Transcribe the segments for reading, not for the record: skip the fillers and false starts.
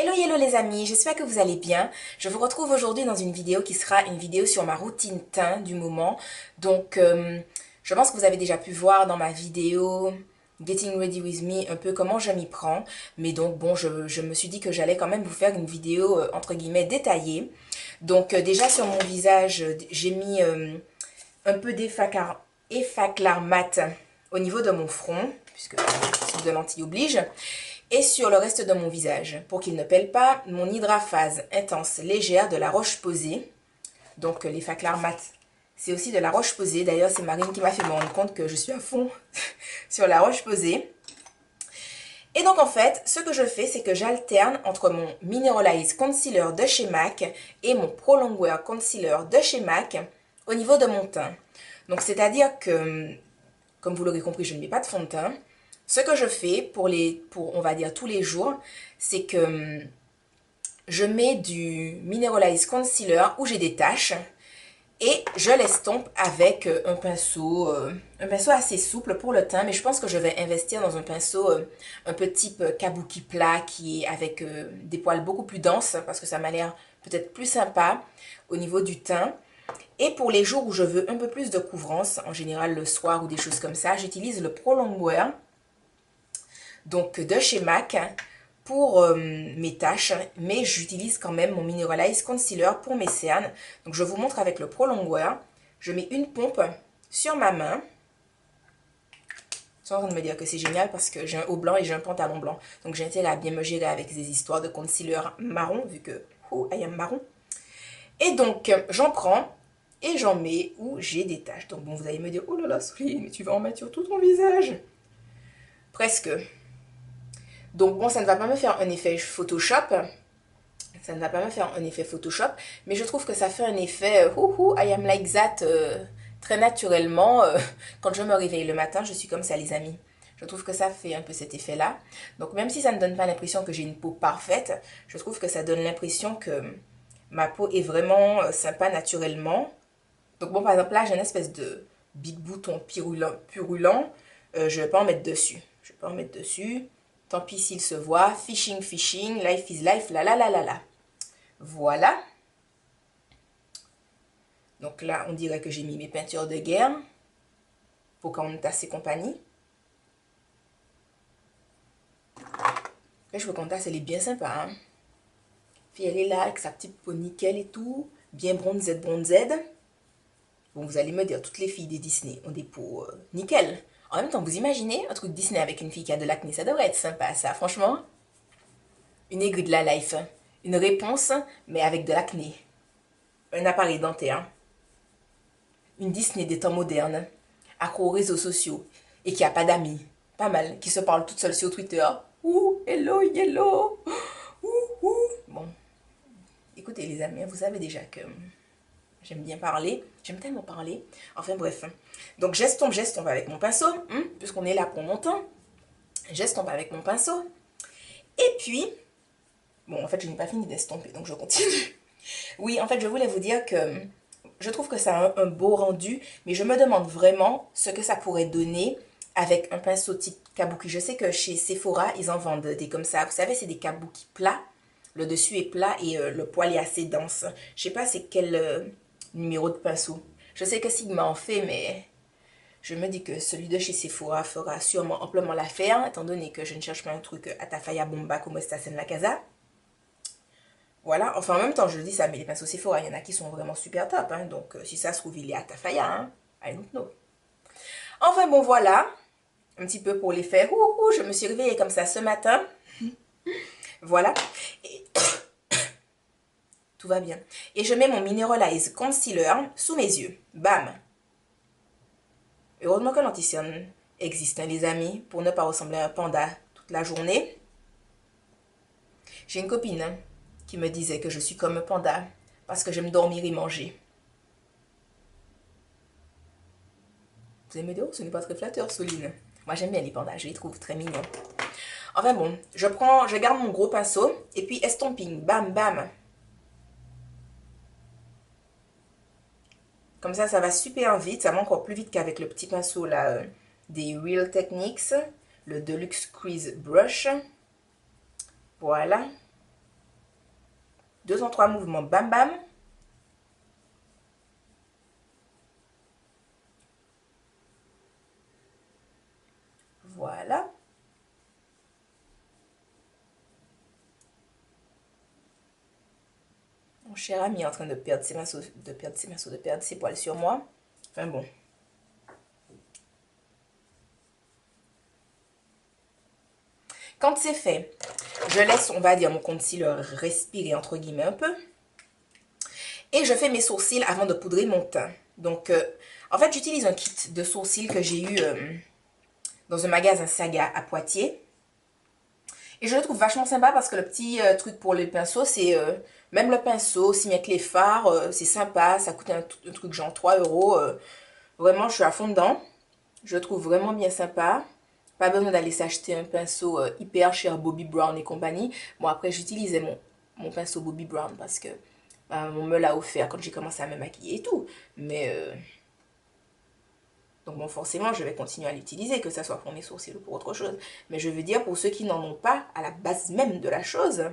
Hello, hello les amis, j'espère que vous allez bien. Je vous retrouve aujourd'hui dans une vidéo qui sera une vidéo sur ma routine teint du moment. Donc, je pense que vous avez déjà pu voir dans ma vidéo Getting Ready With Me un peu comment je m'y prends. Mais donc, bon, je me suis dit que j'allais quand même vous faire une vidéo entre guillemets détaillée. Donc, déjà sur mon visage, j'ai mis un peu d'effaclar mat au niveau de mon front, puisque soupe de lentilles oblige. Et sur le reste de mon visage, pour qu'il ne pèle pas, mon hydraphase intense légère de la Roche-Posay. Donc les Faclar Mat, c'est aussi de la Roche-Posay. D'ailleurs, c'est Marine qui m'a fait me rendre compte que je suis à fond sur la Roche-Posay. Et donc en fait, ce que je fais, c'est que j'alterne entre mon Mineralize Concealer de chez MAC et mon Pro Longwear Concealer de chez MAC au niveau de mon teint. Donc c'est-à-dire que, comme vous l'aurez compris, je ne mets pas de fond de teint. Ce que je fais pour on va dire tous les jours, c'est que je mets du Mineralize Concealer où j'ai des taches et je l'estompe avec un pinceau assez souple pour le teint, mais je pense que je vais investir dans un pinceau un peu type kabuki plat qui est avec des poils beaucoup plus denses parce que ça m'a l'air peut-être plus sympa au niveau du teint. Et pour les jours où je veux un peu plus de couvrance, en général le soir ou des choses comme ça, j'utilise le Pro Longwear, donc de chez MAC, pour mes taches, mais j'utilise quand même mon Mineralize Concealer pour mes cernes. Donc je vous montre avec le Pro Longwear. Je mets une pompe sur ma main. Ils sont en train de me dire que c'est génial parce que j'ai un haut blanc et j'ai un pantalon blanc. Donc j'ai intérêt à bien me gérer avec ces histoires de concealer marron, vu que I am marron. Et donc j'en prends et j'en mets où j'ai des taches. Donc bon, vous allez me dire, oh là là, Sophie, mais tu vas en mettre sur tout ton visage. Presque. Donc bon, ça ne va pas me faire un effet Photoshop. Ça ne va pas me faire un effet Photoshop. Mais je trouve que ça fait un effet I am like that très naturellement. Quand je me réveille le matin, je suis comme ça les amis. Je trouve que ça fait un peu cet effet-là. Donc même si ça ne donne pas l'impression que j'ai une peau parfaite, je trouve que ça donne l'impression que ma peau est vraiment sympa naturellement. Donc bon, par exemple là, j'ai une espèce de big bouton purulent. Je ne vais pas en mettre dessus. Je vais pas en mettre dessus. Tant pis s'il se voit. Fishing, fishing. Life is life. La la la la la. Voilà. Donc là, on dirait que j'ai mis mes peintures de guerre. Pocahontas et compagnie. Là, je Pocahontas, elle est bien sympa. Hein? Puis elle est là avec sa petite peau nickel et tout. Bien bronzette, bronzette. Bon, vous allez me dire, toutes les filles des Disney ont des peaux nickel. En même temps, vous imaginez un truc Disney avec une fille qui a de l'acné, ça devrait être sympa, ça, franchement. Une aiguille de la life. Une réponse, mais avec de l'acné. Un appareil dentaire. Une Disney des temps modernes. Accro aux réseaux sociaux. Et qui a pas d'amis. Pas mal. Qui se parle toute seule sur Twitter. Ouh, hello, hello. Ouh, ouh. Bon. Écoutez les amis, vous savez déjà que j'aime bien parler. J'aime tellement parler. Enfin bref. Donc j'estompe avec mon pinceau. Puisqu'on est là pour mon temps. J'estompe avec mon pinceau. Et puis... Bon, en fait, je n'ai pas fini d'estomper, donc je continue. Oui, en fait, je voulais vous dire que je trouve que ça a un beau rendu, mais je me demande vraiment ce que ça pourrait donner avec un pinceau type kabuki. Je sais que chez Sephora, ils en vendent des comme ça. Vous savez, c'est des kabuki plats. Le dessus est plat et le poil est assez dense. Je sais pas c'est quel numéro de pinceau. Je sais que Sigma en fait, mais je me dis que celui de chez Sephora fera sûrement amplement l'affaire, étant donné que je ne cherche pas un truc Atafaya Bomba comme Estasen La Casa. Voilà, enfin en même temps je dis ça, mais les pinceaux Sephora, il y en a qui sont vraiment super top, hein, donc si ça se trouve il est à Tafaya, hein, I don't know. Enfin bon voilà, un petit peu pour les faire, je me suis réveillée comme ça ce matin, voilà, et tout va bien. Et je mets mon Mineralize Concealer sous mes yeux, bam. Heureusement que l'anti-cerne existe, hein, les amis, pour ne pas ressembler à un panda toute la journée. J'ai une copine, hein, qui me disait que je suis comme un panda parce que j'aime dormir et manger. Vous allez me dire, oh, ce n'est pas très flatteur, Soline. Moi, j'aime bien les pandas, je les trouve très mignons. Enfin bon, je garde mon gros pinceau et puis estomping, bam, bam. Comme ça va super vite, ça va encore plus vite qu'avec le petit pinceau là des Real Techniques, le Deluxe Crease Brush. Voilà. 2 en 3 mouvements, bam bam. Voilà. Mon cher ami est en train de perdre ses pinceaux, de perdre ses poils sur moi. Enfin bon. Quand c'est fait, je laisse, on va dire, mon concealer respirer entre guillemets un peu. Et je fais mes sourcils avant de poudrer mon teint. Donc, en fait, j'utilise un kit de sourcils que j'ai eu dans un magasin Saga à Poitiers. Et je le trouve vachement sympa parce que le petit truc pour les pinceaux, c'est même le pinceau, aussi bien que les fards, c'est sympa. Ça coûte un truc genre 3 euros. Vraiment, je suis à fond dedans. Je le trouve vraiment bien sympa. Pas besoin d'aller s'acheter un pinceau hyper cher Bobbi Brown et compagnie. Bon, après, j'utilisais mon pinceau Bobbi Brown parce que on me l'a offert quand j'ai commencé à me maquiller et tout. Mais, donc bon, forcément, je vais continuer à l'utiliser, que ça soit pour mes sourcils ou pour autre chose. Mais je veux dire, pour ceux qui n'en ont pas, à la base même de la chose,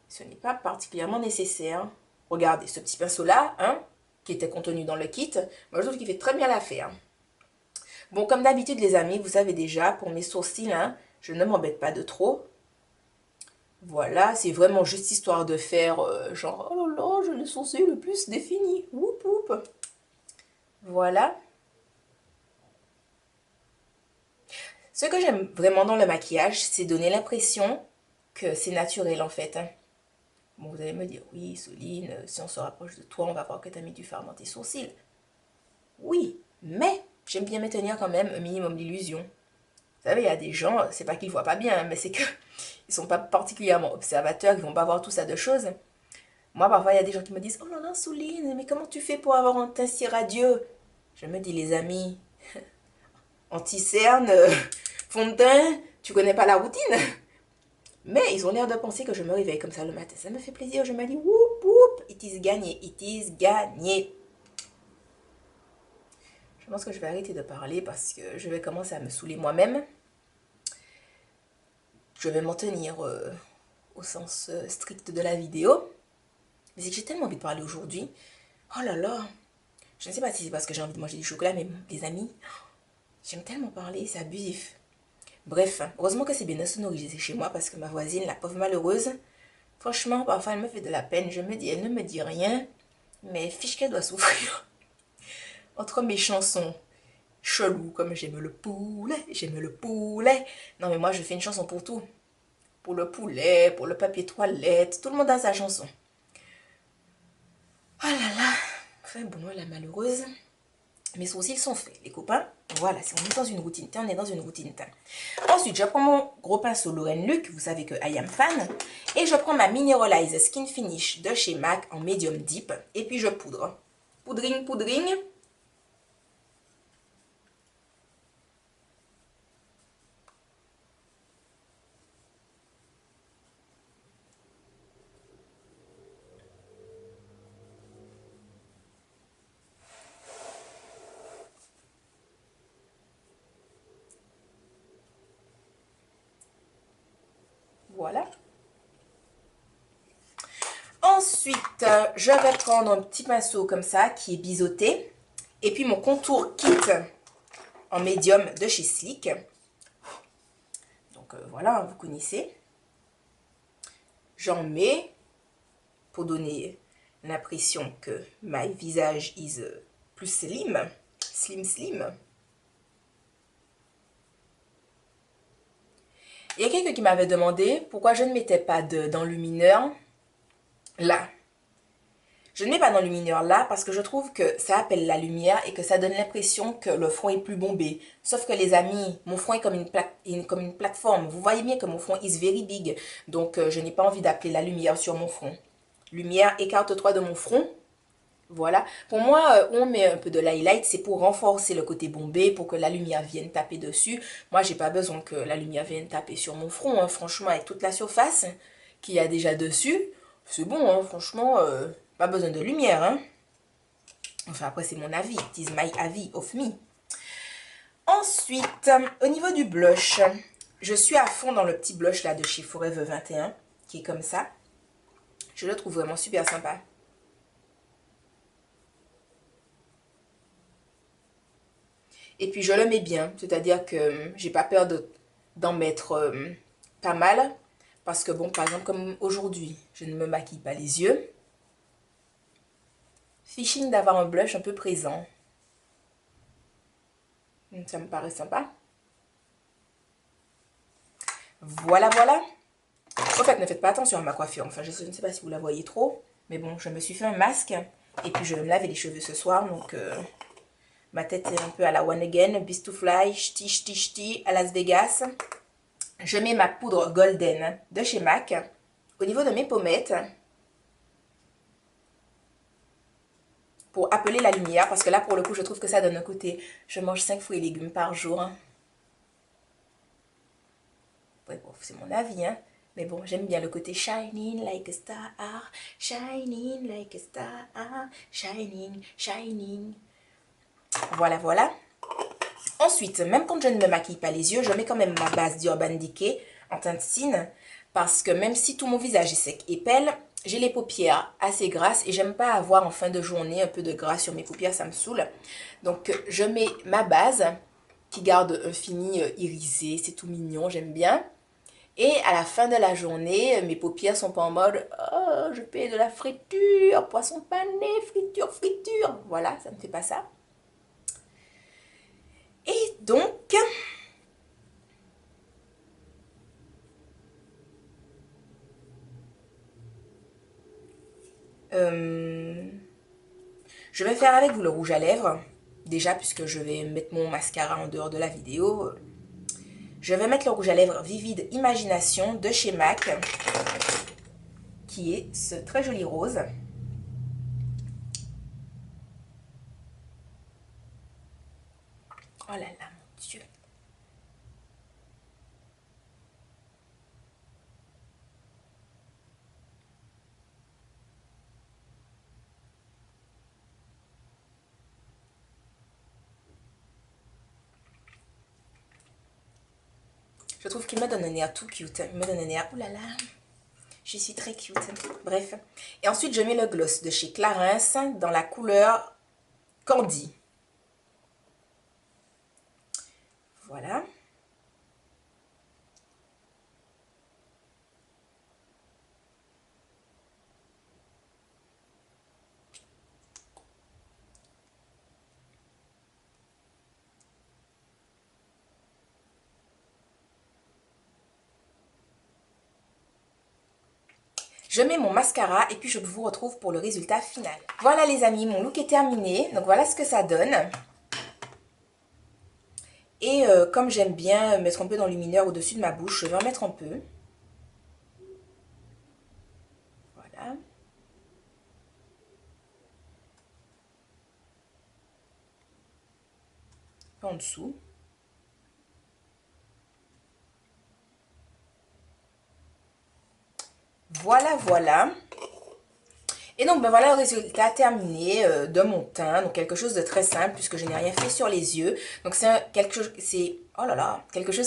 ce n'est pas particulièrement nécessaire. Regardez, ce petit pinceau-là, hein, qui était contenu dans le kit, moi je trouve qu'il fait très bien l'affaire. Bon, comme d'habitude, les amis, vous savez déjà, pour mes sourcils, hein, je ne m'embête pas de trop. Voilà, c'est vraiment juste histoire de faire genre, oh là là, j'ai le sourcil le plus défini. Whoop whoop. Voilà. Ce que j'aime vraiment dans le maquillage, c'est donner l'impression que c'est naturel en fait. Bon, vous allez me dire, oui, Soline, si on se rapproche de toi, on va voir que tu as mis du fard dans tes sourcils. Oui, mais j'aime bien maintenir quand même un minimum d'illusion. Vous savez, il y a des gens, c'est pas qu'ils voient pas bien, mais c'est que ils sont pas particulièrement observateurs, ils vont pas voir tout ça de choses. Moi, parfois, il y a des gens qui me disent, oh là là, Soline, mais comment tu fais pour avoir un teint si radieux? Je me dis, les amis, anti-cerne, fond de teint, tu connais pas la routine? Mais ils ont l'air de penser que je me réveille comme ça le matin. Ça me fait plaisir, je me dis, whoop, whoop, it is gagné, it is gagné. Je pense que je vais arrêter de parler parce que je vais commencer à me saouler moi-même. Je vais m'en tenir au sens strict de la vidéo. Mais c'est que j'ai tellement envie de parler aujourd'hui. Oh là là. Je ne sais pas si c'est parce que j'ai envie de manger du chocolat, mais les amis, j'aime tellement parler, c'est abusif. Bref, heureusement que c'est bien insonorisé chez moi parce que ma voisine, la pauvre malheureuse, franchement, parfois elle me fait de la peine. Je me dis, elle ne me dit rien, mais fiche qu'elle doit souffrir. Entre mes chansons cheloues, comme j'aime le poulet, j'aime le poulet. Non mais moi je fais une chanson pour tout. Pour le poulet, pour le papier toilette, tout le monde a sa chanson. Oh là là. Enfin bon, la malheureuse. Mes sourcils sont faits, les copains. Voilà, si on est dans une routine teint, on est dans une routine teint. Ensuite, je prends mon gros pinceau Lauren Luc, vous savez que I am fan. Et je prends ma Mineralize Skin Finish de chez MAC en medium deep. Et puis je poudre. Poudring, poudring. Voilà. Ensuite, je vais prendre un petit pinceau comme ça qui est biseauté. Et puis mon contour kit en médium de chez Sleek. Donc voilà, vous connaissez. J'en mets pour donner l'impression que my visage is plus slim. Slim, slim. Il y a quelqu'un qui m'avait demandé pourquoi je ne mettais pas d'enlumineur là. Je ne mets pas d'enlumineur là parce que je trouve que ça appelle la lumière et que ça donne l'impression que le front est plus bombé. Sauf que les amis, mon front est comme une plateforme. Vous voyez bien que mon front is very big. Donc je n'ai pas envie d'appeler la lumière sur mon front. Lumière, écarte-toi de mon front. Voilà. Pour moi, on met un peu de l'highlight, c'est pour renforcer le côté bombé, pour que la lumière vienne taper dessus. Moi, j'ai pas besoin que la lumière vienne taper sur mon front, hein. Franchement, avec toute la surface qu'il y a déjà dessus, c'est bon, hein. Franchement, pas besoin de lumière, hein. Enfin, après, c'est mon avis. It is my avis of me. Ensuite, au niveau du blush, je suis à fond dans le petit blush là de chez Forever 21, qui est comme ça. Je le trouve vraiment super sympa. Et puis je le mets bien, c'est-à-dire que j'ai pas peur d'en mettre pas mal. Parce que bon, par exemple, comme aujourd'hui, je ne me maquille pas les yeux. Fishing d'avoir un blush un peu présent. Ça me paraît sympa. Voilà, voilà. En fait, ne faites pas attention à ma coiffure. Enfin, je ne sais pas si vous la voyez trop. Mais bon, je me suis fait un masque. Et puis, je vais me laver les cheveux ce soir. Donc, ma tête est un peu à la One Again. Beast to Fly, ch'ti, ch'ti, ch'ti, à Las Vegas. Je mets ma poudre Golden de chez MAC. Au niveau de mes pommettes. Pour appeler la lumière. Parce que là, pour le coup, je trouve que ça donne un côté... Je mange 5 fruits et légumes par jour. Ouais, bon, c'est mon avis, hein. Mais bon, j'aime bien le côté shining like a star, shining like a star, shining, shining. Voilà, voilà. Ensuite, même quand je ne me maquille pas les yeux, je mets quand même ma base d'Urban Decay en teinte cine. Parce que même si tout mon visage est sec et pâle, j'ai les paupières assez grasses et j'aime pas avoir en fin de journée un peu de gras sur mes paupières, ça me saoule. Donc, je mets ma base qui garde un fini irisé, c'est tout mignon, j'aime bien. Et à la fin de la journée, mes paupières sont pas en mode « Oh, je paye de la friture, poisson pané, friture, friture ». Voilà, ça ne fait pas ça. Et donc, je vais faire avec vous le rouge à lèvres. Déjà, puisque je vais mettre mon mascara en dehors de la vidéo. Je vais mettre le rouge à lèvres Vivid Imagination de chez MAC, qui est ce très joli rose. Oh là là, mon Dieu. Je trouve qu'il me donne un air tout cute. Il me donne un air, oulala, je suis très cute. Bref. Et ensuite, je mets le gloss de chez Clarins dans la couleur Candy. Voilà. Je mets mon mascara et puis je vous retrouve pour le résultat final. Voilà les amis, mon look est terminé. Donc voilà ce que ça donne. Et comme j'aime bien mettre un peu d'enlumineur au-dessus de ma bouche, je vais en mettre un peu. Voilà. En dessous. Voilà, voilà. Et donc, ben voilà le résultat terminé de mon teint. Donc, quelque chose de très simple puisque je n'ai rien fait sur les yeux. Donc, c'est quelque chose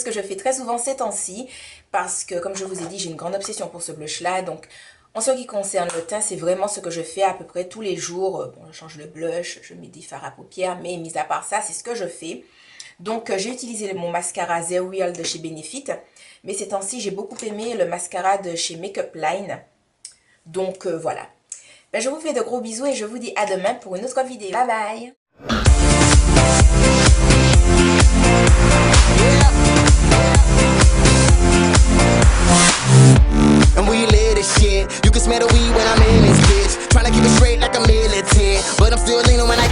que je fais très souvent ces temps-ci. Parce que, comme je vous ai dit, j'ai une grande obsession pour ce blush-là. Donc, en ce qui concerne le teint, c'est vraiment ce que je fais à peu près tous les jours. Bon, je change le blush, je mets des fards à paupières. Mais, mis à part ça, c'est ce que je fais. Donc, j'ai utilisé mon mascara Zero Real de chez Benefit. Mais ces temps-ci, j'ai beaucoup aimé le mascara de chez Makeup Line. Donc, voilà. Ben, je vous fais de gros bisous et je vous dis à demain pour une autre vidéo. Bye bye! And we live this shit. You can smell the weed when I'm in this bitch. Tryna keep it straight like a militant, but I'm still leaning when I